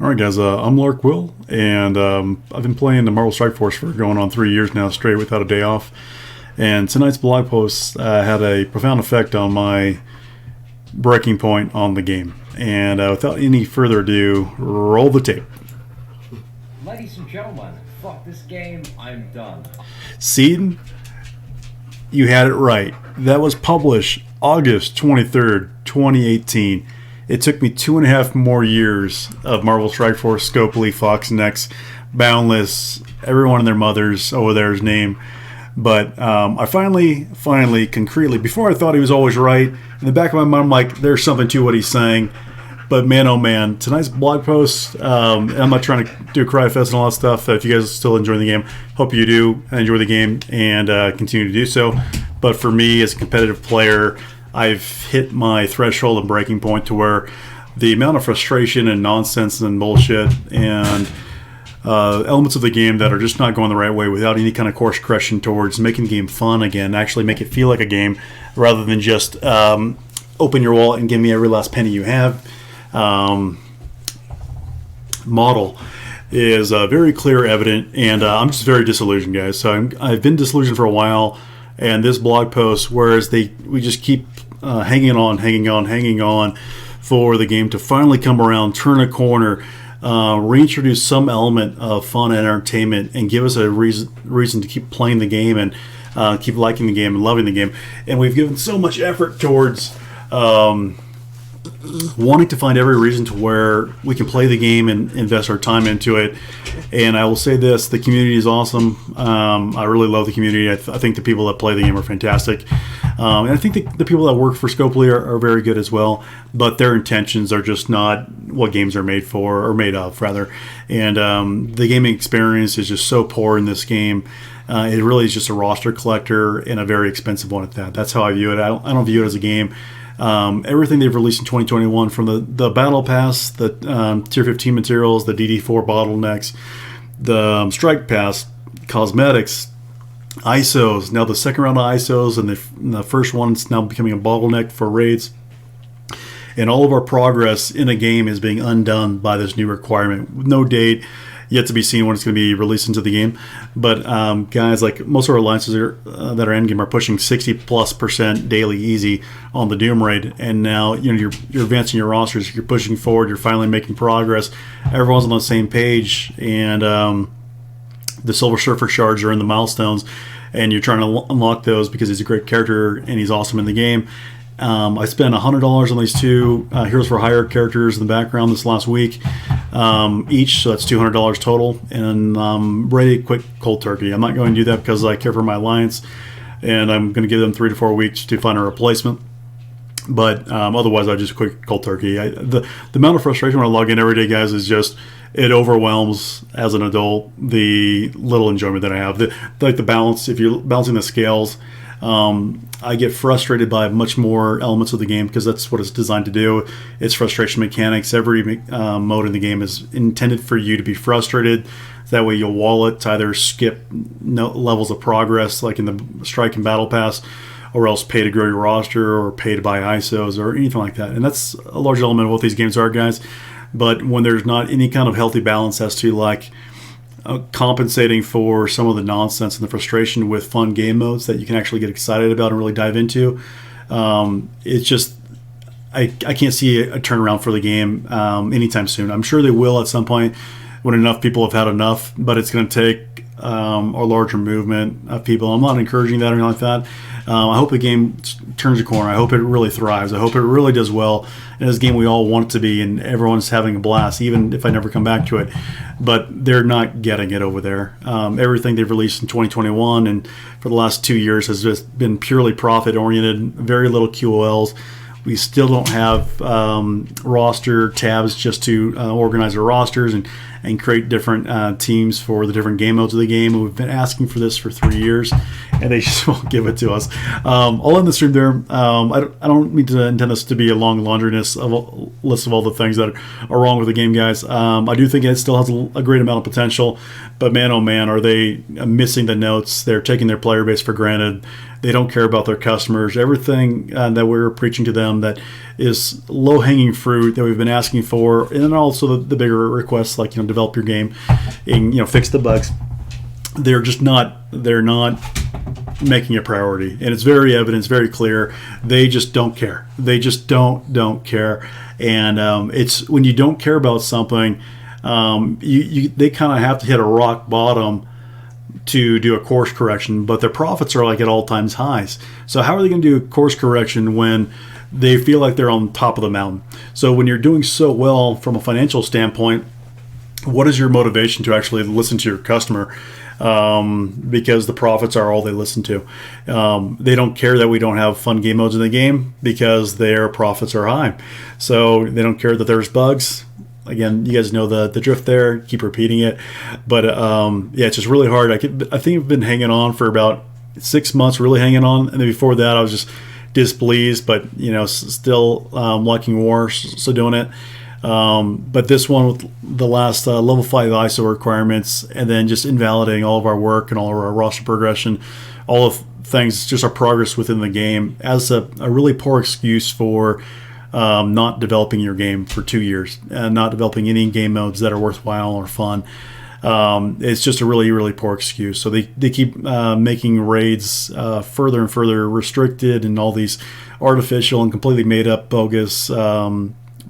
All right, guys. I'm Lark Will, and I've been playing the Marvel Strike Force for going on 3 years now, straight without a day off. And tonight's blog post had a profound effect on my breaking point on the game. And without any further ado, roll the tape. Ladies and gentlemen, fuck this game, I'm done. Seatin, you had it right. That was published August 23rd, 2018. It took me 2.5 more years of Marvel Strike Force, Scopely, Fox Next, Boundless, everyone and their mothers over there's name. But I finally, concretely, before I thought he was always right, in the back of my mind, I'm like, there's something to what he's saying. But man, oh man, tonight's blog post, I'm not trying to do a cry fest and all that stuff. If you guys are still enjoying the game, hope you do enjoy the game and continue to do so. But for me, as a competitive player, I've hit my threshold and breaking point to where the amount of frustration and nonsense and bullshit and elements of the game that are just not going the right way without any kind of course correction towards making the game fun again, actually make it feel like a game rather than just open your wallet and give me every last penny you have model is very clear, evident, and I'm just very disillusioned, guys. So I've been disillusioned for a while, and this blog post, whereas we just keep hanging on for the game to finally come around, turn a corner, reintroduce some element of fun and entertainment, and give us a reason to keep playing the game and keep liking the game and loving the game. And we've given so much effort towards wanting to find every reason to where we can play the game and invest our time into it. And I will say this, the community is awesome. I really love the community. I think the people that play the game are fantastic. And I think the people that work for Scopely are very good as well, but their intentions are just not what games are made for, or made of, rather. And the gaming experience is just so poor in this game. It really is just a roster collector, and a very expensive one at that. That's how I view it. I don't view it as a game. Everything they've released in 2021, from the Battle Pass, the Tier 15 materials, the DD4 bottlenecks, the Strike Pass, cosmetics, ISOs, now the second round of ISOs, and the first one's now becoming a bottleneck for raids. And all of our progress in a game is being undone by this new requirement, with no date yet to be seen when it's going to be released into the game. But guys, like most of our alliances that are endgame are pushing 60+% daily easy on the Doom raid, and now you're advancing your rosters, you're pushing forward, you're finally making progress. Everyone's on the same page, and the Silver Surfer shards are in the milestones, and you're trying to unlock those because he's a great character and he's awesome in the game. I spent $100 on these two Heroes for Hire characters in the background this last week each, so that's $200 total, and I'm ready to quit cold turkey. I'm not going to do that because I care for my alliance, and I'm going to give them 3 to 4 weeks to find a replacement. But otherwise, I just quit cold turkey. The amount of frustration when I log in every day, guys, is just, it overwhelms as an adult the little enjoyment that I have. The balance, if you're balancing the scales, I get frustrated by much more elements of the game because that's what it's designed to do. It's frustration mechanics. Every mode in the game is intended for you to be frustrated. That way you'll wall it to either skip levels of progress, like in the Strike and Battle Pass, or else pay to grow your roster, or pay to buy ISOs, or anything like that. And that's a large element of what these games are, guys. But when there's not any kind of healthy balance as to like compensating for some of the nonsense and the frustration with fun game modes that you can actually get excited about and really dive into, it's just, I can't see a turnaround for the game anytime soon. I'm sure they will at some point when enough people have had enough, but it's going to take a larger movement of people. I'm not encouraging that or anything like that. I hope the game turns a corner. I hope it really thrives. I hope it really does well. And it's a game we all want it to be, and everyone's having a blast, even if I never come back to it. But they're not getting it over there. Everything they've released in 2021 and for the last 2 years has just been purely profit-oriented, very little QOLs. We still don't have roster tabs just to organize our rosters and and create different teams for the different game modes of the game. And we've been asking for this for 3 years, and they just won't give it to us. I'll end the stream there. I don't mean to intend this to be a long laundry list of all the things that are wrong with the game, guys. I do think it still has a great amount of potential, but man, oh man, are they missing the notes. They're taking their player base for granted. They don't care about their customers. Everything that we're preaching to them that is low-hanging fruit that we've been asking for, and then also the bigger requests like develop your game and fix the bugs. They're not making a priority, and it's very evident, it's very clear. They just don't care. They just don't care, and it's when you don't care about something, they kind of have to hit a rock bottom to do a course correction, but their profits are like at all times highs. So how are they going to do a course correction when they feel like they're on top of the mountain? So when you're doing so well from a financial standpoint, what is your motivation to actually listen to your customer? Because the profits are all they listen to. They don't care that we don't have fun game modes in the game because their profits are high. So they don't care that there's bugs. Again, you guys know the drift there. Keep repeating it, but yeah, it's just really hard. I think I've been hanging on for about 6 months, really hanging on, and then before that, I was just displeased, but still liking war, so doing it. But this one with the last level 5 ISO requirements, and then just invalidating all of our work and all of our roster progression, all of things, just our progress within the game, as a really poor excuse for not developing your game for 2 years and not developing any game modes that are worthwhile or fun. It's just a really, really poor excuse. So they keep making raids further and further restricted, and all these artificial and completely made up bogus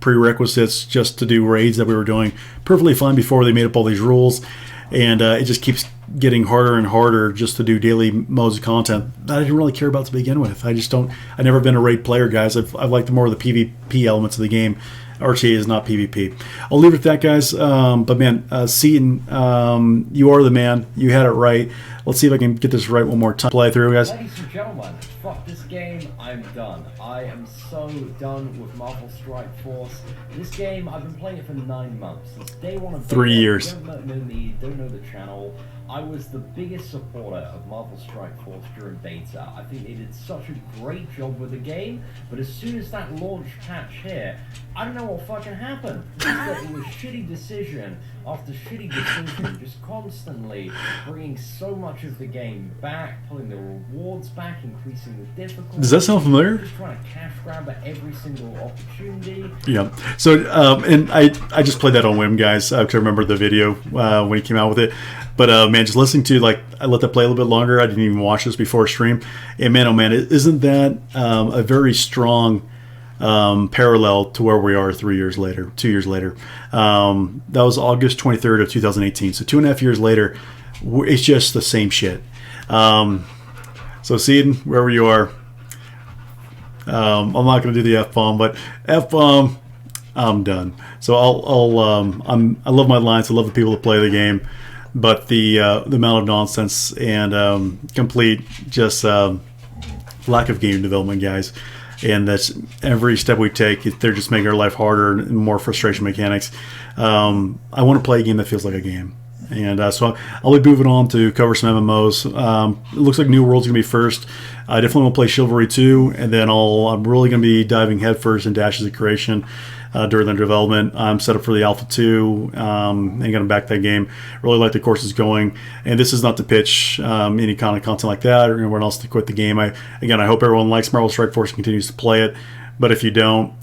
prerequisites just to do raids that we were doing perfectly fine before they made up all these rules. And it just keeps getting harder and harder just to do daily modes of content that I didn't really care about to begin with. I've never been a raid player, guys. I've liked more of the PvP elements of the game. RTA is not PvP. I'll leave it at that, guys. But man, Seatin, you are the man. You had it right. Let's see if I can get this right one more time. Play through, guys. Ladies and gentlemen, fuck this game. I'm done. I am so done with Marvel Strike Force. This game, I've been playing it for 9 months. Since day one of 3 years. Don't know me, don't know the channel. I was the biggest supporter of Marvel Strike Force during beta. I think they did such a great job with the game, but as soon as that launch patch hit, I don't know what fucking happened. It was shitty decision after shitty decision, just constantly bringing so much of the game back, pulling the rewards back, increasing the difficulty. Does that sound familiar? Just trying to cash grab at every single opportunity. Yeah. So, and I just played that on whim, guys. I remember the video when he came out with it. But man, just listening to, I let that play a little bit longer. I didn't even watch this before stream. And man, oh man, isn't that a very strong parallel to where we are 2 years later. That was August 23rd of 2018. So 2.5 years later, it's just the same shit. So Seatin, wherever you are, I'm not going to do the F-bomb, but F-bomb, I'm done. So I love my lines. I love the people that play the game. But the amount of nonsense and complete just lack of game development, guys, and that's every step we take, they're just making our life harder and more frustration mechanics. I want to play a game that feels like a game, and so I'll be moving on to cover some MMOs. It looks like New World's gonna be first. I definitely want to play Chivalry 2, and then I'm really gonna be diving headfirst into Ashes of Creation. During the development, I'm set up for the Alpha 2 and going to back that game. Really like the course is going, and this is not to pitch any kind of content like that or anyone else to quit the game. I hope everyone likes Marvel Strike Force and continues to play it, but if you don't,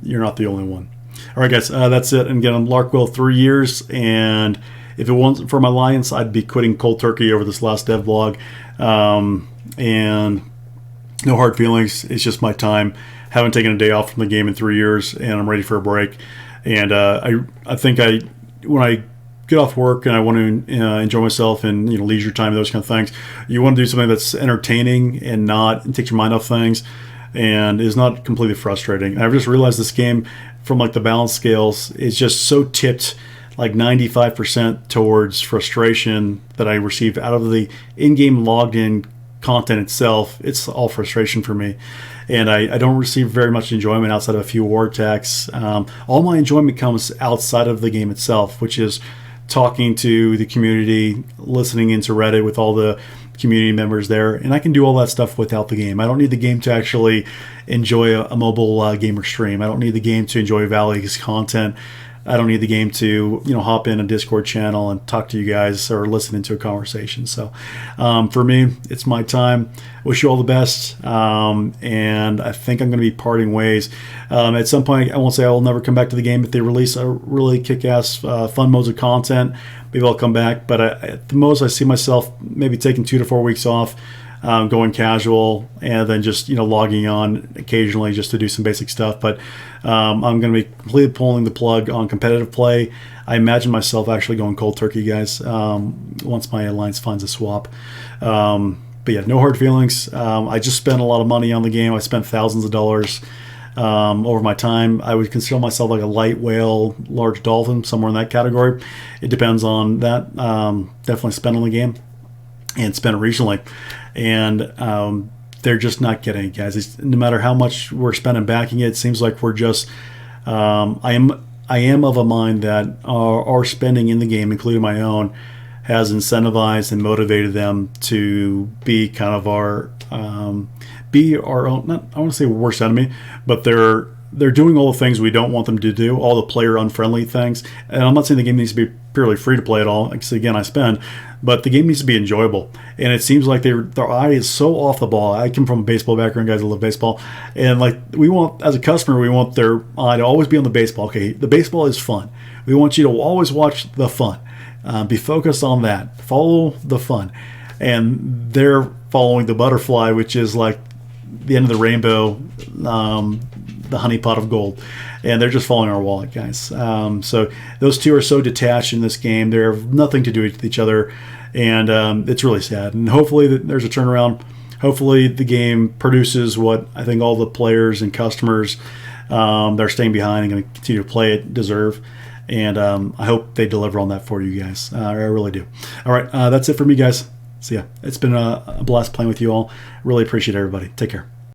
you're not the only one. All right, guys, that's it. And again, I'm Larkwell, 3 years, and if it wasn't for my alliance, I'd be quitting cold turkey over this last dev blog, and no hard feelings. It's just my time. Haven't taken a day off from the game in 3 years, and I'm ready for a break. And I think when I get off work and I want to enjoy myself and leisure time and those kind of things, you want to do something that's entertaining and takes your mind off things and is not completely frustrating. And I've just realized this game, from the balance scales, is just so tipped 95% towards frustration that I receive out of the in-game logged in content itself. It's all frustration for me. and I don't receive very much enjoyment outside of a few war attacks. All my enjoyment comes outside of the game itself, which is talking to the community, listening into Reddit with all the community members there, and I can do all that stuff without the game. I don't need the game to actually enjoy a mobile gamer stream. I don't need the game to enjoy Valley's content. I don't need the game to, hop in a Discord channel and talk to you guys or listen into a conversation. So for me, it's my time. Wish you all the best. And I think I'm going to be parting ways. At some point, I won't say I will never come back to the game. If they release a really kick-ass fun modes of content, maybe I'll come back. But at the most, I see myself maybe taking 2 to 4 weeks off, going casual, and then just logging on occasionally just to do some basic stuff. But I'm going to be completely pulling the plug on competitive play. I imagine myself actually going cold turkey, guys, once my alliance finds a swap. But yeah, no hard feelings. I just spent a lot of money on the game. I spent thousands of dollars over my time. I would consider myself like a light whale, large dolphin, somewhere in that category. It depends on that. Definitely spent on the game and spent it regionally. And they're just not getting it, guys. No matter how much we're spending backing it, it seems like we're just. I am of a mind that our spending in the game, including my own, has incentivized and motivated them to be kind of our own. Not, I want to say worst enemy, but they're doing all the things we don't want them to do, all the player unfriendly things. And I'm not saying the game needs to be purely free to play at all, because again, I spend, but the game needs to be enjoyable. And it seems like their eye is so off the ball. I come from a baseball background, guys. I love baseball, and like we want, as a customer, we want their eye to always be on the baseball. Okay, the baseball is fun. We want you to always watch the fun. Be focused on that. Follow the fun, and they're following the butterfly, which is like the end of the rainbow, the honey pot of gold, and they're just following our wallet, guys. So those two are so detached in this game. They have nothing to do with each other, and it's really sad. And hopefully there's a turnaround. Hopefully the game produces what I think all the players and customers that are staying behind and going to continue to play it deserve. And I hope they deliver on that for you guys. I really do. All right, that's it for me, guys. See ya. It's been a blast playing with you all. Really appreciate everybody. Take care.